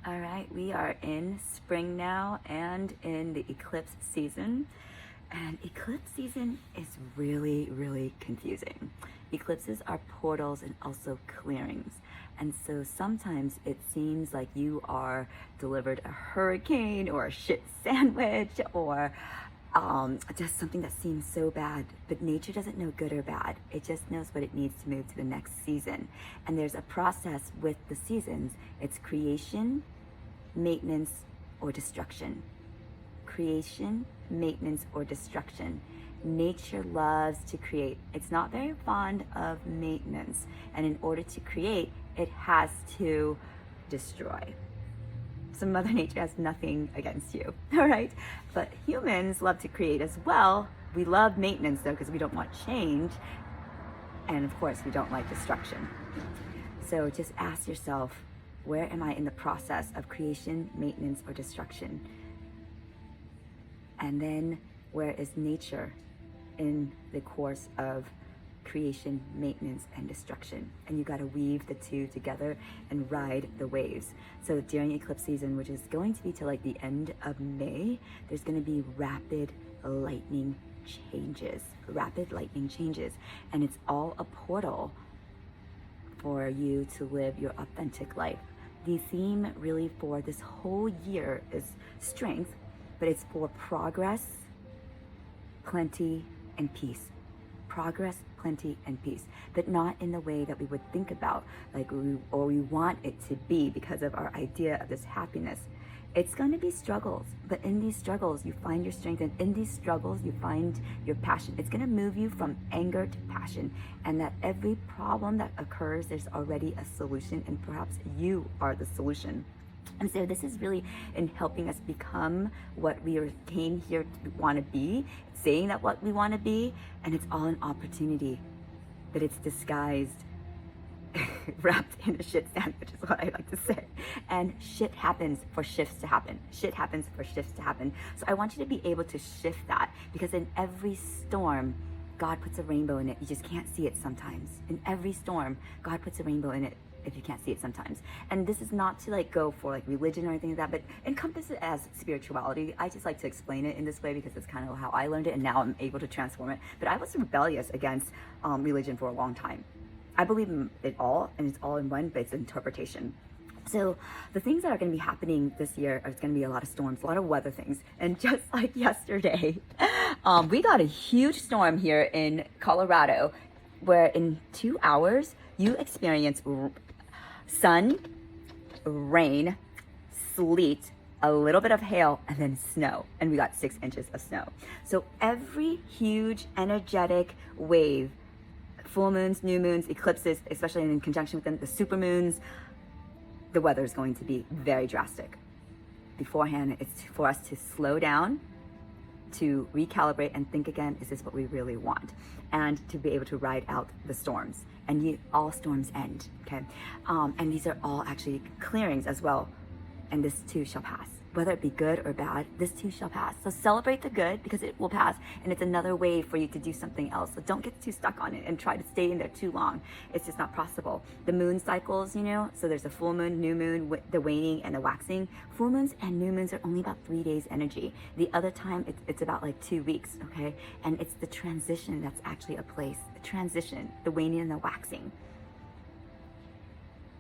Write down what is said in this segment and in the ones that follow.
All right, we are in spring now and in the eclipse season. And eclipse season is really, really confusing. Eclipses are portals and also clearings. And so sometimes it seems like you are delivered a hurricane or a shit sandwich or just something that seems so bad. But nature doesn't know good or bad. It just knows what it needs to move to the next season. And there's a process with the seasons. It's creation, maintenance, or destruction. Creation, maintenance, or destruction. Nature loves to create. It's not very fond of maintenance. And in order to create, it has to destroy. So Mother Nature has nothing against you, all right? But humans love to create as well. We love maintenance though, because we don't want change. And of course, we don't like destruction. So just ask yourself, where am I in the process of creation, maintenance, or destruction? And then where is nature in the course of creation, maintenance, and destruction? And you got to weave the two together and ride the waves. So during eclipse season, which is going to be till like the end of May, there's going to be rapid lightning changes. And it's all a portal for you to live your authentic life. The theme really for this whole year is strength, but it's for progress, plenty, and peace. Progress, plenty, and peace, but not in the way that we would think about, we want it to be because of our idea of this happiness. It's going to be struggles, but in these struggles, you find your strength, and in these struggles, you find your passion. It's going to move you from anger to passion, and that every problem that occurs, there's already a solution, and perhaps you are the solution. And so this is really in helping us become what we came here to want to be, saying that what we want to be, and it's all an opportunity, but it's disguised, wrapped in a shit sandwich is what I like to say. And shit happens for shifts to happen. Shit happens for shifts to happen. So I want you to be able to shift that, because in every storm, God puts a rainbow in it. You just can't see it sometimes. In every storm, God puts a rainbow in it if you can't see it sometimes. And this is not to go for religion or anything like that, but encompass it as spirituality. I just like to explain it in this way because it's kind of how I learned it, and now I'm able to transform it. But I was rebellious against religion for a long time. I believe in it all, and it's all in one, but it's interpretation. So the things that are going to be happening this year are going to be a lot of storms, a lot of weather things. And just like yesterday, we got a huge storm here in Colorado, where in 2 hours, you experience sun, rain, sleet, a little bit of hail, and then snow. And we got 6 inches of snow. So every huge energetic wave, full moons, new moons, eclipses, especially in conjunction with them, the supermoons, the weather is going to be very drastic. Beforehand, it's for us to slow down, to recalibrate and think again, is this what we really want? And to be able to ride out the storms. And all storms end, okay? And these are all actually clearings as well. And this too shall pass. Whether it be good or bad, this too shall pass. So celebrate the good, because it will pass. And it's another way for you to do something else. So don't get too stuck on it and try to stay in there too long. It's just not possible. The moon cycles, so there's a full moon, new moon, the waning and the waxing. Full moons and new moons are only about 3 days energy. The other time, it's about 2 weeks, okay? And it's the transition that's actually a place. The transition, the waning and the waxing.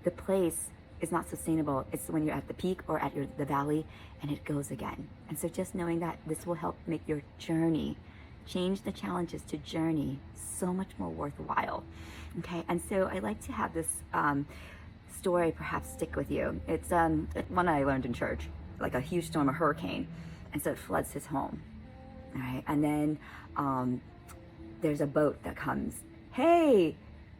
The place is not sustainable. It's when you're at the peak or at the valley, and it goes again. And so just knowing that this will help make your journey, change the challenges to journey so much more worthwhile. Okay, and so I like to have this story perhaps stick with you. It's one I learned in church, like a huge storm, a hurricane, and so it floods his home. All right, and then there's a boat that comes. Hey,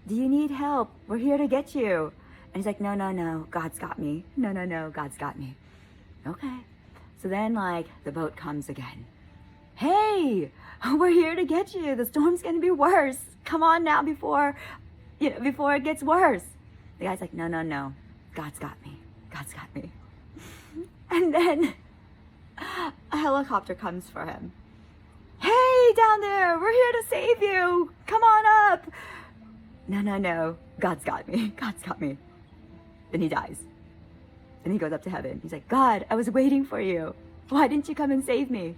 do you need help? We're here to get you. And he's like, no, God's got me. No, God's got me. Okay. So then the boat comes again. Hey, we're here to get you. The storm's going to be worse. Come on now before it gets worse. The guy's like, no, God's got me. God's got me. And then a helicopter comes for him. Hey, down there, we're here to save you. Come on up. No, God's got me. God's got me. Then he dies. And he goes up to heaven. He's like, God, I was waiting for you. Why didn't you come and save me?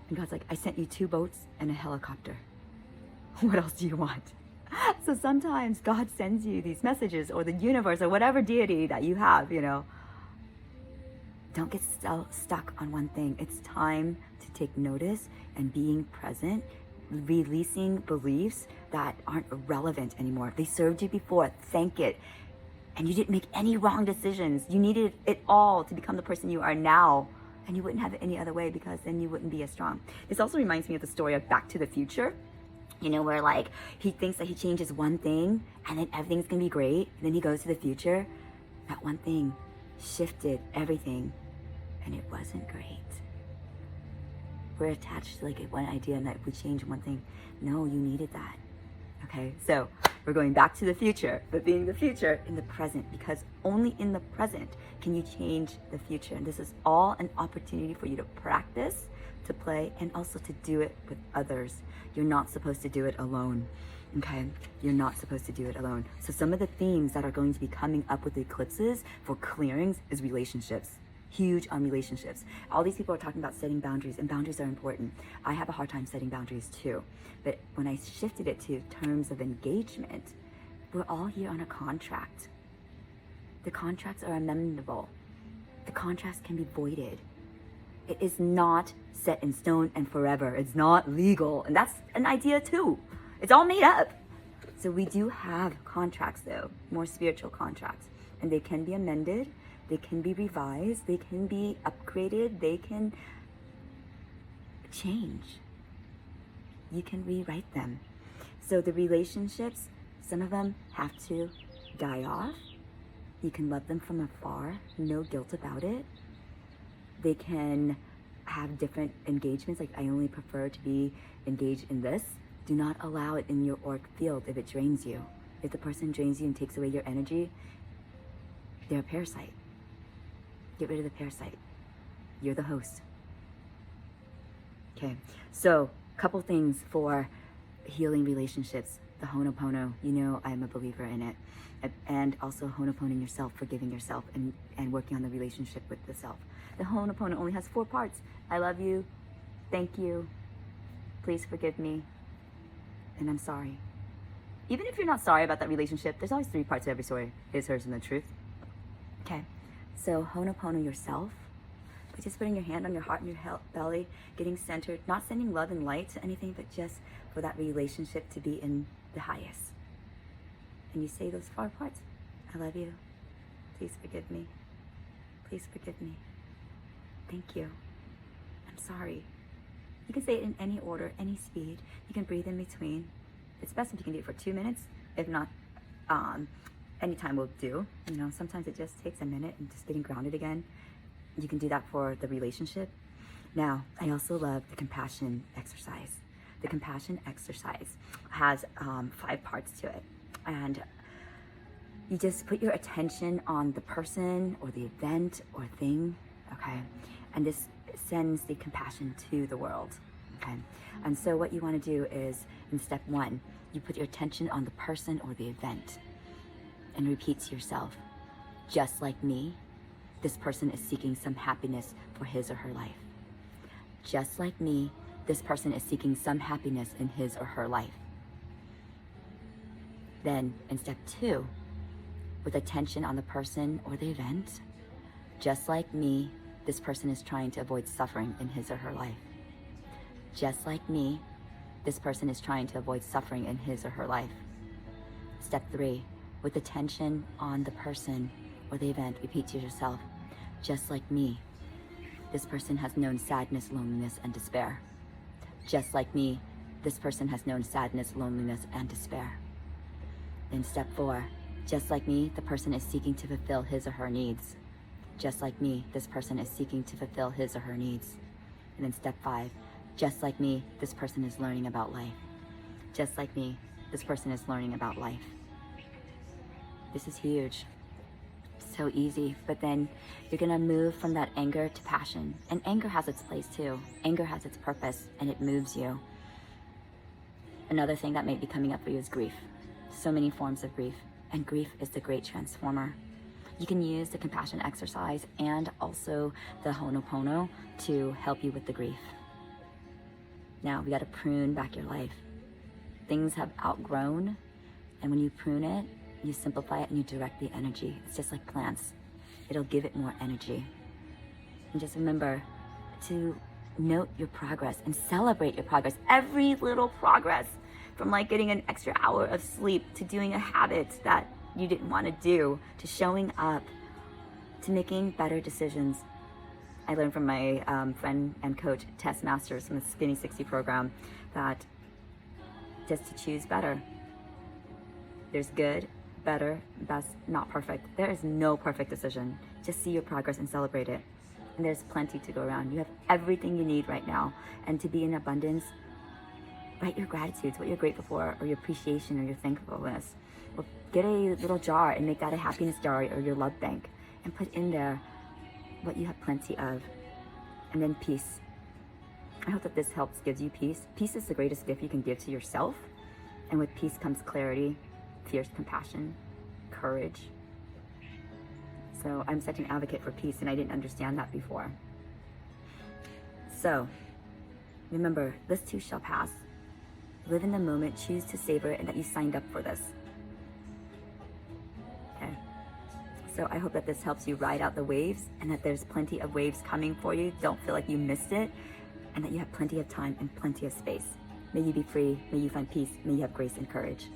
And God's like, I sent you 2 boats and a helicopter. What else do you want? So sometimes God sends you these messages, or the universe, or whatever deity that you have, Don't get so stuck on one thing. It's time to take notice and being present, releasing beliefs that aren't relevant anymore. They served you before. Thank it. And you didn't make any wrong decisions. You needed it all to become the person you are now. And you wouldn't have it any other way, because then you wouldn't be as strong. This also reminds me of the story of Back to the Future. Where like he thinks that he changes one thing and then everything's gonna be great. And then he goes to the future. That one thing shifted everything and it wasn't great. We're attached to like one idea, and that if we change one thing, no, you needed that. Okay, so we're going back to the future, but being the future in the present, because only in the present can you change the future. And this is all an opportunity for you to practice, to play, and also to do it with others. You're not supposed to do it alone. Okay, you're not supposed to do it alone. So some of the themes that are going to be coming up with the eclipses for clearings is relationships. Huge on relationships. All these people are talking about setting boundaries, and boundaries are important. I have a hard time setting boundaries too. But when I shifted it to terms of engagement, we're all here on a contract. The contracts are amendable. The contracts can be voided. It is not set in stone and forever. It's not legal. And that's an idea too. It's all made up. So we do have contracts though, more spiritual contracts. And they can be amended. They can be revised, they can be upgraded, they can change. You can rewrite them. So the relationships, some of them have to die off. You can love them from afar, no guilt about it. They can have different engagements, like I only prefer to be engaged in this. Do not allow it in your auric field if it drains you. If the person drains you and takes away your energy, they're a parasite. Get rid of the parasite. You're the host. Okay, so a couple things for healing relationships. The Ho'oponopono, I'm a believer in it. And also Ho'oponoponoing yourself, forgiving yourself, and working on the relationship with the self. The Ho'oponopono only has 4 parts. I love you, thank you, please forgive me, and I'm sorry. Even if you're not sorry about that relationship, there's always 3 parts to every story. His, hers, and the truth. Okay. So Ho'oponopono yourself, by just putting your hand on your heart and your belly, getting centered, not sending love and light to anything, but just for that relationship to be in the highest. And you say those 4 parts. I love you. Please forgive me. Please forgive me. Thank you. I'm sorry. You can say it in any order, any speed. You can breathe in between. It's best if you can do it for 2 minutes. If not, anytime will do. Sometimes it just takes a minute and just getting grounded again. You can do that for the relationship. Now, I also love the compassion exercise. The compassion exercise has 5 parts to it. And you just put your attention on the person or the event or thing, okay? And this sends the compassion to the world, okay? And so what you want to do is, in step 1, you put your attention on the person or the event. And repeat to yourself, just like me, this person is seeking some happiness for his or her life. Just like me, this person is seeking some happiness in his or her life. Then in step 2, with attention on the person or the event, just like me, this person is trying to avoid suffering in his or her life. Just like me, this person is trying to avoid suffering in his or her life. Step 3, with attention on the person or the event, repeat to yourself, just like me, this person has known sadness, loneliness, and despair. Just like me, this person has known sadness, loneliness, and despair. Then step 4, just like me, the person is seeking to fulfill his or her needs. Just like me, this person is seeking to fulfill his or her needs. And then step 5, just like me, this person is learning about life. Just like me, this person is learning about life. This is huge. So easy. But then you're going to move from that anger to passion. And anger has its place too. Anger has its purpose and it moves you. Another thing that may be coming up for you is grief. So many forms of grief. And grief is the great transformer. You can use the compassion exercise and also the Ho'oponopono to help you with the grief. Now we got to prune back your life. Things have outgrown, and when you prune it, you simplify it and you direct the energy. It's just like plants. It'll give it more energy. And just remember to note your progress and celebrate your progress. Every little progress, from like getting an extra hour of sleep to doing a habit that you didn't want to do, to showing up, to making better decisions. I learned from my friend and coach, Tess Masters, from the Skinny 60 program, that just to choose better. There's good, better, best, not perfect. There is no perfect decision. Just see your progress and celebrate it. And there's plenty to go around. You have everything you need right now. And to be in abundance, write your gratitudes, what you're grateful for, or your appreciation, or your thankfulness. Or get a little jar and make that a happiness jar or your love bank, and put in there what you have plenty of. And then peace. I hope that this helps, gives you peace. Peace is the greatest gift you can give to yourself. And with peace comes clarity, fierce compassion, courage. So I'm such an advocate for peace, and I didn't understand that before. So remember, this too shall pass. Live in the moment, choose to savor it, and that you signed up for this. Okay. So I hope that this helps you ride out the waves, and that there's plenty of waves coming for you. Don't feel like you missed it, and that you have plenty of time and plenty of space. May you be free, may you find peace, may you have grace and courage.